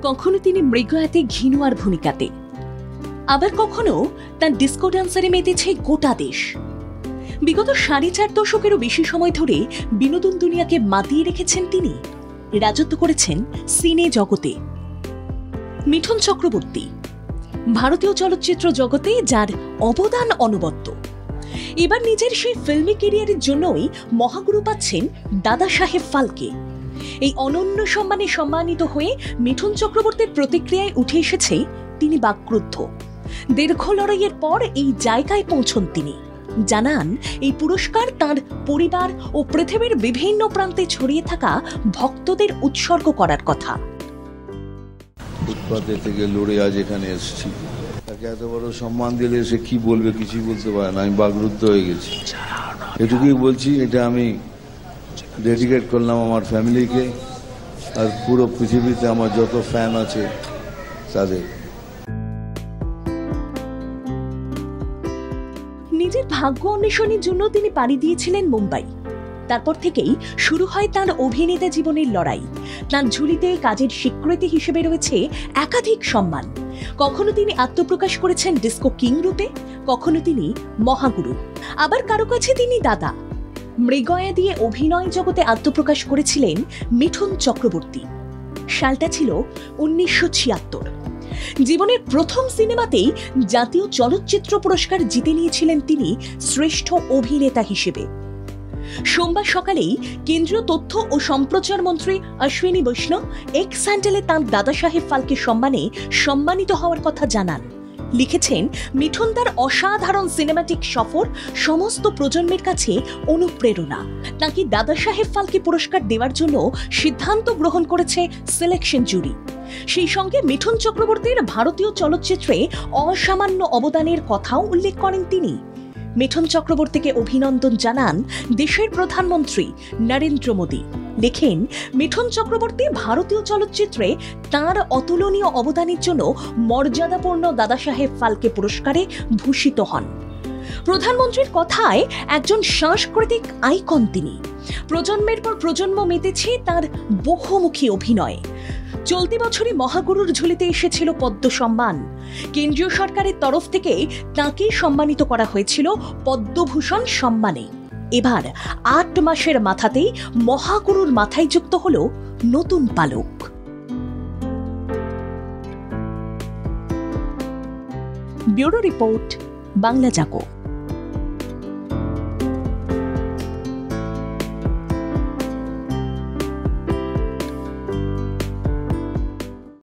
কখনো তিনি মৃগয়াতে ঘিনুয়ার ভূমিকাতে, আবার কখনো তার ডিস্কো ডান্সারে মেতেছে গোটা দেশ। বিগত 4.5 দশকেরও বেশি সময় ধরে বিনোদন দুনিয়াকে মাতিয়ে রেখেছেন তিনি। রাজত্ব করেছেন সিনে জগতে। মিঠুন চক্রবর্তী ভারতীয় চলচ্চিত্র জগতে যার অবদান অনবদ্য। এবার নিজের সেই ফিল্মি ক্যারিয়ারের জন্যই মহাগুরু পাচ্ছেন দাদা সাহেব ফালকে। এই অনন্য সম্মানে সম্মানিত হয়ে মিঠুন চক্রবর্তীর প্রতিক্রিয়ায় উঠে এসেছে তিনি বাক্রুদ্ধ। দীর্ঘ লড়াইয়ের পর এই জায়গায় পৌঁছন তিনি। জানান এই পুরস্কার তার পরিবার ও পৃথিবীর বিভিন্ন প্রান্তে ছড়িয়ে থাকা ভক্তদের উৎসর্গ করার কথা। ফুটপাতে থেকে লড়ে আজ এখানে এসেছি, তাকে এত বড় সম্মান দিলে সে কি বলবে কিছুই বলতে পারে না। আমি বাকরুদ্ধ হয়ে গেছি। এটুকুই বলছি, এটা আমি ডেডিকেট করলাম আমার ফ্যামিলিকে আর পুরো পৃথিবীতে আমার যত ফ্যান আছে তাদের। নিজের ভাগ্য অন্বেষণের জন্য তিনি পাড়ি দিয়েছিলেন মুম্বাই। তারপর থেকেই শুরু হয় তার অভিনেতা জীবনের লড়াই। তার ঝুলিতে কাজের স্বীকৃতি হিসেবে রয়েছে একাধিক সম্মান। কখনো তিনি আত্মপ্রকাশ করেছেন ডিস্কো কিং রূপে, কখনো তিনি মহাগুরু, আবার কারো কাছে তিনি দাদা। মৃগয়া দিয়ে অভিনয় জগতে আত্মপ্রকাশ করেছিলেন মিঠুন চক্রবর্তী। সালটা ছিল 1976। জীবনের প্রথম সিনেমাতেই জাতীয় চলচ্চিত্র পুরস্কার জিতে নিয়েছিলেন তিনি শ্রেষ্ঠ অভিনেতা হিসেবে। সোমবার সকালেই কেন্দ্রীয় তথ্য ও সম্প্রচার মন্ত্রী অশ্বিনী বৈষ্ণব এক্স হ্যান্ডেলে তাঁর দাদা সাহেব ফালকে সম্মানে সম্মানিত হওয়ার কথা জানান। লিখেছেন, মিঠুন তার অসাধারণ সিনেমাটিক সফর সমস্ত প্রজন্মের কাছে অনুপ্রেরণা। তাকে দাদা সাহেব ফালকে পুরস্কার দেওয়ার জন্য সিদ্ধান্ত গ্রহণ করেছে সিলেকশন জুরি। সেই সঙ্গে মিঠুন চক্রবর্তীর ভারতীয় চলচ্চিত্রে অসামান্য অবদানের কথাও উল্লেখ করেন তিনি। মিঠুন চক্রবর্তীকে অভিনন্দন জানান দেশের প্রধানমন্ত্রী নরেন্দ্র মোদী। লেখেন, মিঠুন চক্রবর্তী ভারতীয় চলচ্চিত্রে তাঁর অতুলনীয় অবদানের জন্য মর্যাদাপূর্ণ দাদা সাহেব ফালকে পুরস্কারে ভূষিত হন। প্রধানমন্ত্রীর কথায় একজন সাংস্কৃতিক আইকন তিনি। প্রজন্মের পর প্রজন্ম মেতেছে তার বহুমুখী অভিনয়। চলতি বছরই মহাগুরুর ঝুলিতে এসেছিল পদ্ম সম্মান। কেন্দ্রীয় সরকারের তরফ থেকে তাঁকে সম্মানিত করা হয়েছিল পদ্মভূষণ সম্মানে। এবার 8 মাসের মাথাতেই মহাগুরুর মাথায় যুক্ত হল নতুন পালক। ব্যুরো রিপোর্ট, বাংলা জাগো।